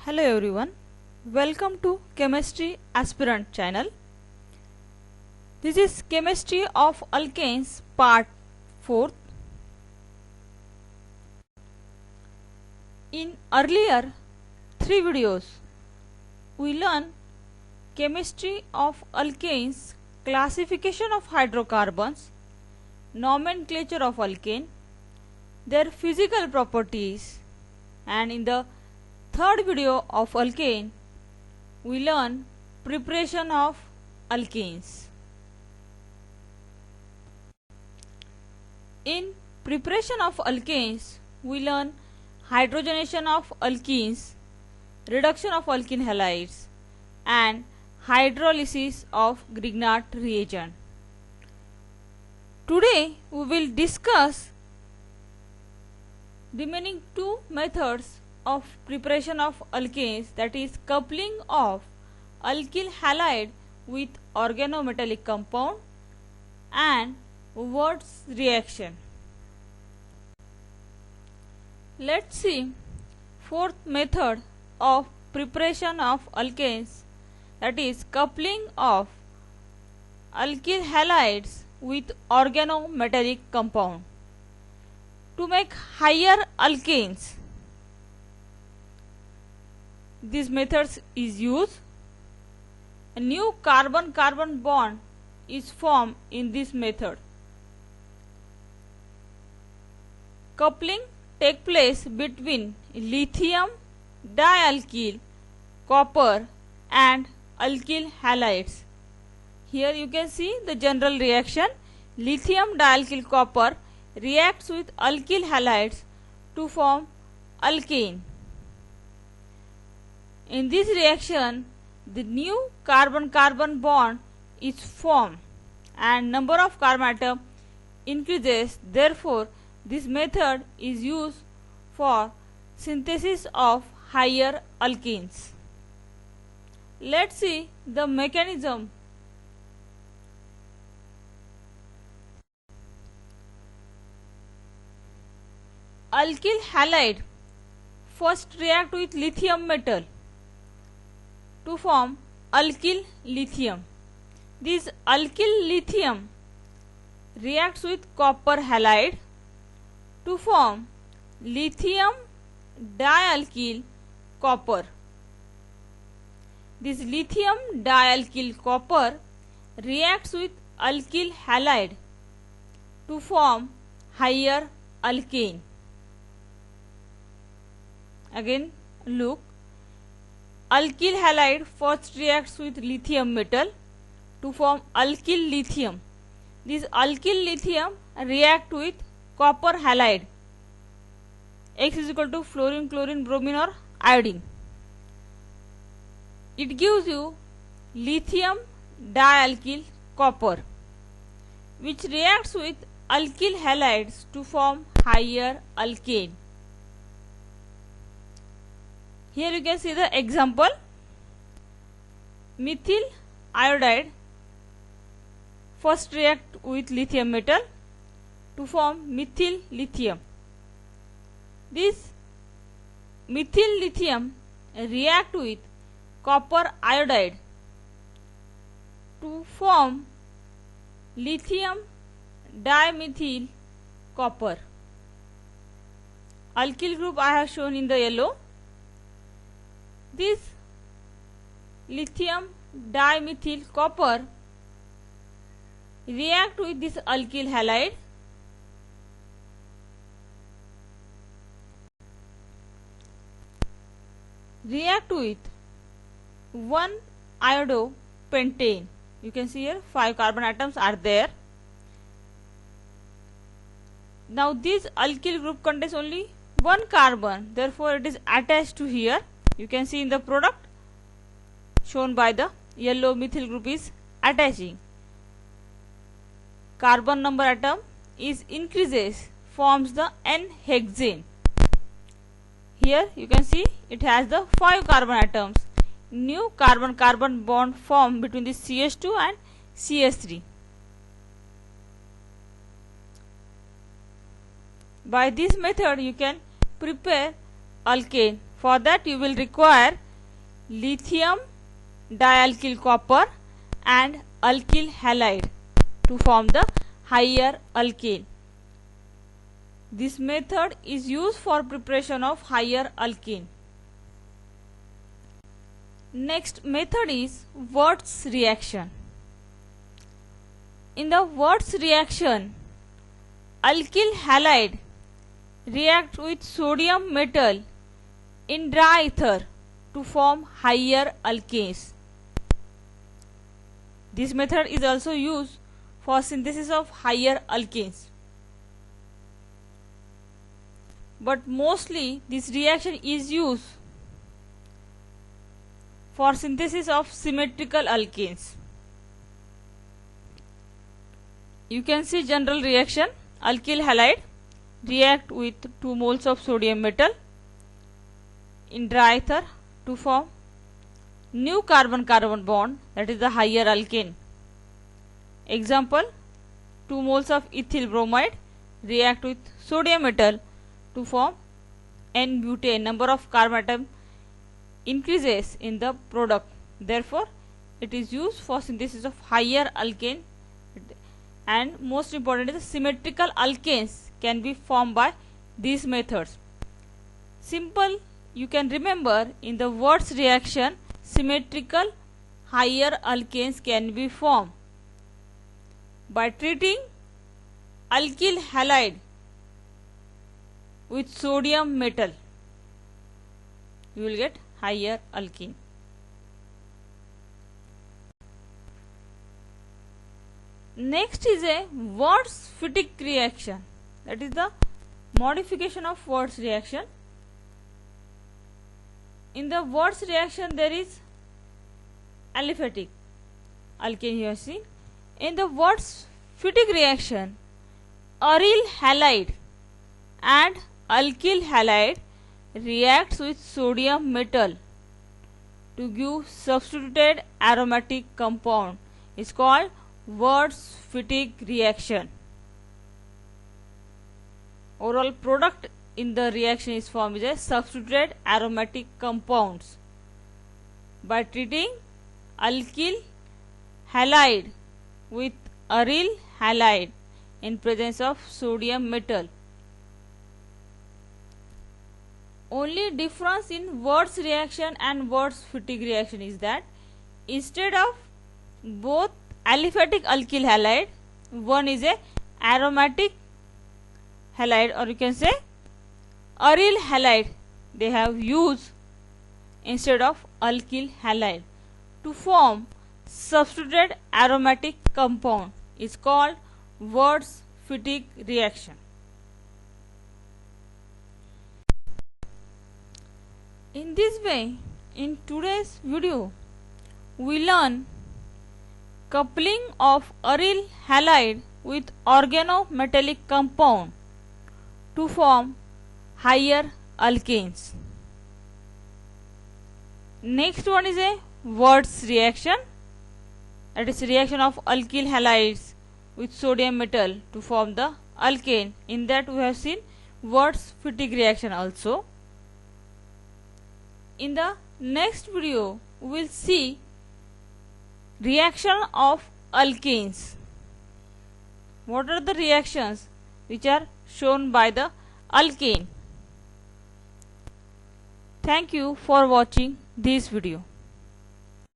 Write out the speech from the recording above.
Hello everyone, welcome to Chemistry Aspirant channel. This is Chemistry of Alkanes part 4. In earlier 3 videos, we learned Chemistry of Alkanes, classification of hydrocarbons, nomenclature of alkane, their physical properties, and in the third video of alkane, we learn preparation of alkanes. In preparation of alkanes, we learn hydrogenation of alkenes, reduction of alkene halides, and hydrolysis of Grignard reagent. Today, we will discuss remaining two methods of preparation of alkanes, that is coupling of alkyl halide with organometallic compound and Wurtz reaction. Let's see fourth method of preparation of alkanes, that is coupling of alkyl halides with organometallic compound. To make higher alkanes, this method is used. A new carbon-carbon bond is formed in this method. Coupling takes place between lithium dialkyl copper and alkyl halides. Here you can see the general reaction. Lithium dialkyl copper reacts with alkyl halides to form alkane. In this reaction, the new carbon-carbon bond is formed and number of carbon atom increases. Therefore, this method is used for synthesis of higher alkenes. Let's see the mechanism. Alkyl halide first react with lithium metal to form alkyl lithium. This alkyl lithium reacts with copper halide to form lithium dialkyl copper. This lithium dialkyl copper reacts with alkyl halide to form higher alkane. Again look, alkyl halide first reacts with lithium metal to form alkyl lithium. This alkyl lithium react with copper halide. X is equal to fluorine, chlorine, bromine or iodine. It gives you lithium dialkyl copper, which reacts with alkyl halides to form higher alkane. Here you can see the example. Methyl iodide first react with lithium metal to form methyl lithium. This methyl lithium react with copper iodide to form lithium dimethyl copper. Alkyl group I have shown in the yellow. This lithium dimethyl copper react with this alkyl halide react with 1-iodopentane. You can see here 5 carbon atoms are there. Now this alkyl group contains only 1 carbon, therefore it is attached to here. You can see in the product shown by the yellow methyl group is attaching. Carbon number atom is increases, forms the N-hexane. Here you can see it has the 5 carbon atoms. New carbon-carbon bond formed between the CH2 and CH3. By this method you can prepare alkane For that you will require lithium dialkyl copper and alkyl halide to form the higher alkane. This method is used for preparation of higher alkane. Next method is Wurtz reaction. In the Wurtz reaction, alkyl halide react with sodium metal in dry ether to form higher alkanes. This method is also used for synthesis of higher alkanes. But mostly this reaction is used for synthesis of symmetrical alkanes. You can see general reaction. Alkyl halide react with 2 moles of sodium metal in dry ether to form new carbon-carbon bond, that is the higher alkane. Example, 2 moles of ethyl bromide react with sodium metal to form N-butane. Number of carbon atom increases in the product. Therefore, it is used for synthesis of higher alkane, and most important is symmetrical alkanes can be formed by these methods. Simple, you can remember, in the Wurtz reaction symmetrical higher alkanes can be formed by treating alkyl halide with sodium metal. You will get higher alkene. Next is a Wurtz-Fittig reaction, that is the modification of Wurtz reaction. In the Wurtz reaction there is aliphatic alkane you have seen. In the Wurtz-Fittig reaction, aryl halide and alkyl halide reacts with sodium metal to give substituted aromatic compound. It's called Wurtz-Fittig reaction. Overall product in the reaction is formed as a substituted aromatic compounds by treating alkyl halide with aryl halide in presence of sodium metal. Only difference in Wurtz reaction and Wurtz-Fittig reaction is that instead of both aliphatic alkyl halide, one is a aromatic halide, or you can say aryl halide they have used instead of alkyl halide to form substituted aromatic compound. Is called Wurtz-Fittig reaction. In this way, in today's video, we learn coupling of aryl halide with organometallic compound to form higher alkanes. Next one is a Wurtz reaction, that is reaction of alkyl halides with sodium metal to form the alkane. In that we have seen Wurtz-Fittig reaction also. In the next video we will see reaction of alkanes. What are the reactions which are shown by the alkane? Thank you for watching this video.